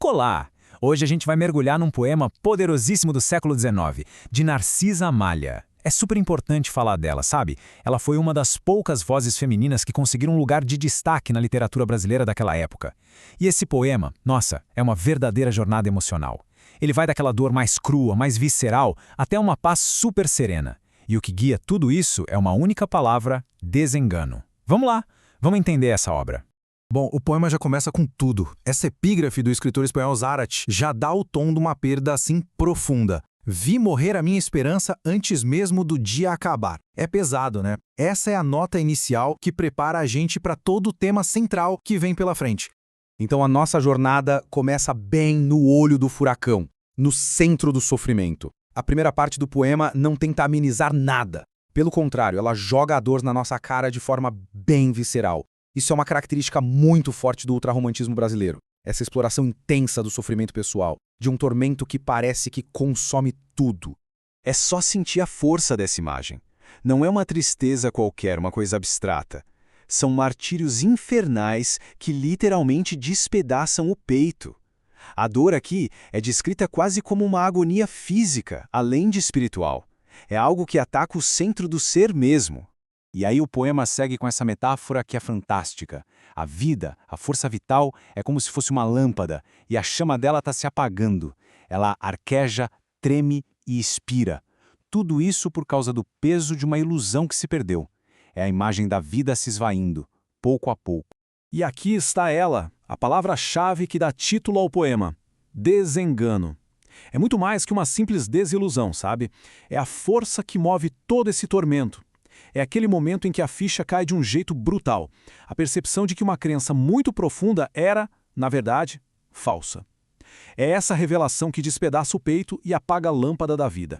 colar! Hoje a gente vai mergulhar num poema poderosíssimo do século XIX, de Narcisa Amália. É super importante falar dela, sabe? Ela foi uma das poucas vozes femininas que conseguiram um lugar de destaque na literatura brasileira daquela época. E esse poema, nossa, é uma verdadeira jornada emocional. Ele vai daquela dor mais crua, mais visceral, até uma paz super serena. E o que guia tudo isso é uma única palavra: desengano. Vamos lá, vamos entender essa obra. Bom, o poema já começa com tudo. Essa epígrafe do escritor espanhol Zárate já dá o tom de uma perda assim profunda. Vi morrer a minha esperança antes mesmo do dia acabar. É pesado, né? Essa é a nota inicial que prepara a gente para todo o tema central que vem pela frente. Então a nossa jornada começa bem no olho do furacão, no centro do sofrimento. A primeira parte do poema não tenta amenizar nada. Pelo contrário, ela joga a dor na nossa cara de forma bem visceral. Isso é uma característica muito forte do ultrarromantismo brasileiro. Essa exploração intensa do sofrimento pessoal, de um tormento que parece que consome tudo. É só sentir a força dessa imagem. Não é uma tristeza qualquer, uma coisa abstrata. São martírios infernais que literalmente despedaçam o peito. A dor aqui é descrita quase como uma agonia física, além de espiritual. É algo que ataca o centro do ser mesmo. E aí o poema segue com essa metáfora que é fantástica. A vida, a força vital, é como se fosse uma lâmpada, e a chama dela está se apagando. Ela arqueja, treme e expira. Tudo isso por causa do peso de uma ilusão que se perdeu. É a imagem da vida se esvaindo, pouco a pouco. E aqui está ela, a palavra-chave que dá título ao poema: desengano. É muito mais que uma simples desilusão, sabe? É a força que move todo esse tormento. É aquele momento em que a ficha cai de um jeito brutal. A percepção de que uma crença muito profunda era, na verdade, falsa. É essa revelação que despedaça o peito e apaga a lâmpada da vida.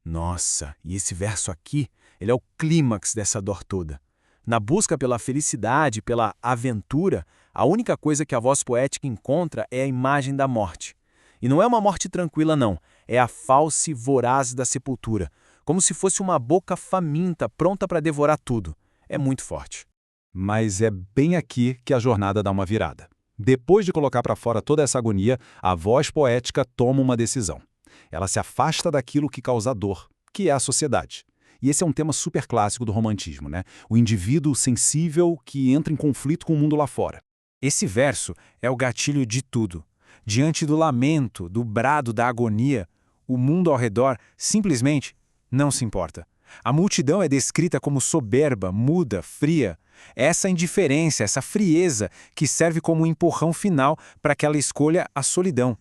Nossa, e esse verso aqui, ele é o clímax dessa dor toda. Na busca pela felicidade, pela aventura, a única coisa que a voz poética encontra é a imagem da morte. E não é uma morte tranquila, não. É a falsa e voraz da sepultura. Como se fosse uma boca faminta, pronta para devorar tudo. É muito forte. Mas é bem aqui que a jornada dá uma virada. Depois de colocar para fora toda essa agonia, a voz poética toma uma decisão. Ela se afasta daquilo que causa dor, que é a sociedade. E esse é um tema super clássico do romantismo, né? O indivíduo sensível que entra em conflito com o mundo lá fora. Esse verso é o gatilho de tudo. Diante do lamento, do brado, da agonia, o mundo ao redor simplesmente não se importa. A multidão é descrita como soberba, muda, fria. Essa indiferença, essa frieza que serve como um empurrão final para que ela escolha a solidão.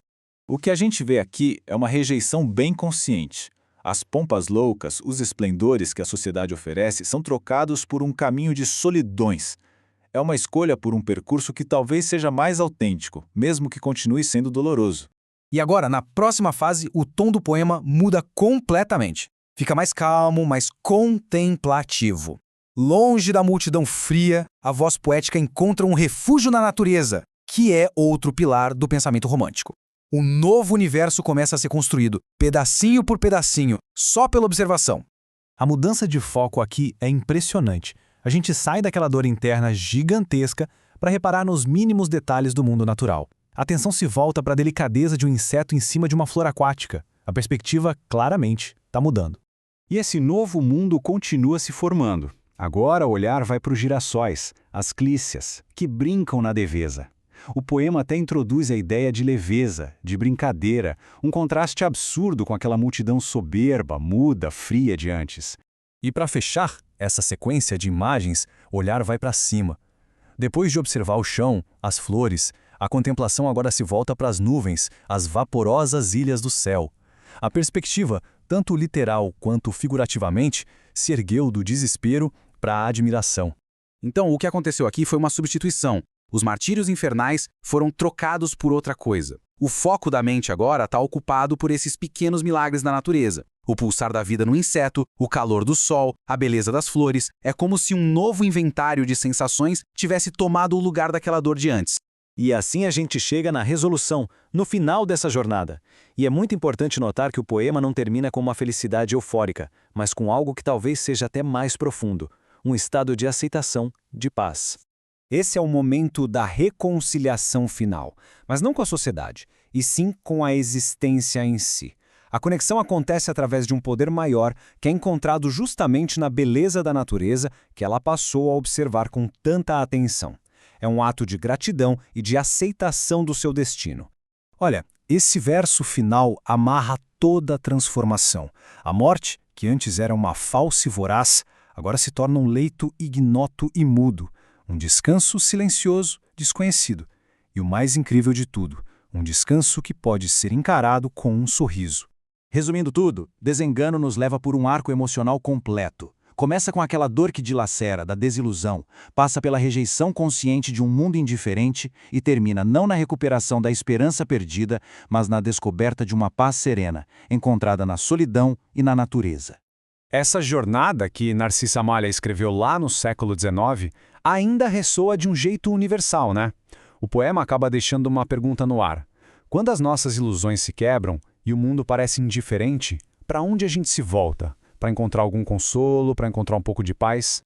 O que a gente vê aqui é uma rejeição bem consciente. As pompas loucas, os esplendores que a sociedade oferece são trocados por um caminho de solidões. É uma escolha por um percurso que talvez seja mais autêntico, mesmo que continue sendo doloroso. E agora, na próxima fase, o tom do poema muda completamente. Fica mais calmo, mais contemplativo. Longe da multidão fria, a voz poética encontra um refúgio na natureza, que é outro pilar do pensamento romântico. Um novo universo começa a ser construído, pedacinho por pedacinho, só pela observação. A mudança de foco aqui é impressionante. A gente sai daquela dor interna gigantesca para reparar nos mínimos detalhes do mundo natural. A atenção se volta para a delicadeza de um inseto em cima de uma flor aquática. A perspectiva, claramente, está mudando. E esse novo mundo continua se formando. Agora o olhar vai para os girassóis, as clícias, que brincam na devesa. O poema até introduz a ideia de leveza, de brincadeira, um contraste absurdo com aquela multidão soberba, muda, fria de antes. E para fechar essa sequência de imagens, o olhar vai para cima. Depois de observar o chão, as flores, a contemplação agora se volta para as nuvens, as vaporosas ilhas do céu. A perspectiva, tanto literal quanto figurativamente, se ergueu do desespero para a admiração. Então, o que aconteceu aqui foi uma substituição. Os martírios infernais foram trocados por outra coisa. O foco da mente agora está ocupado por esses pequenos milagres da natureza. O pulsar da vida no inseto, o calor do sol, a beleza das flores. É como se um novo inventário de sensações tivesse tomado o lugar daquela dor de antes. E assim a gente chega na resolução, no final dessa jornada. E é muito importante notar que o poema não termina com uma felicidade eufórica, mas com algo que talvez seja até mais profundo, um estado de aceitação, de paz. Esse é o momento da reconciliação final, mas não com a sociedade, e sim com a existência em si. A conexão acontece através de um poder maior que é encontrado justamente na beleza da natureza que ela passou a observar com tanta atenção. É um ato de gratidão e de aceitação do seu destino. Olha, esse verso final amarra toda a transformação. A morte, que antes era uma falsa e voraz, agora se torna um leito ignoto e mudo, um descanso silencioso, desconhecido. E o mais incrível de tudo, um descanso que pode ser encarado com um sorriso. Resumindo tudo, Desengano nos leva por um arco emocional completo. Começa com aquela dor que dilacera, da desilusão, passa pela rejeição consciente de um mundo indiferente e termina não na recuperação da esperança perdida, mas na descoberta de uma paz serena, encontrada na solidão e na natureza. Essa jornada que Narcisa Malha escreveu lá no século XIX ainda ressoa de um jeito universal, né? O poema acaba deixando uma pergunta no ar. Quando as nossas ilusões se quebram e o mundo parece indiferente, para onde a gente se volta? Para encontrar algum consolo, para encontrar um pouco de paz?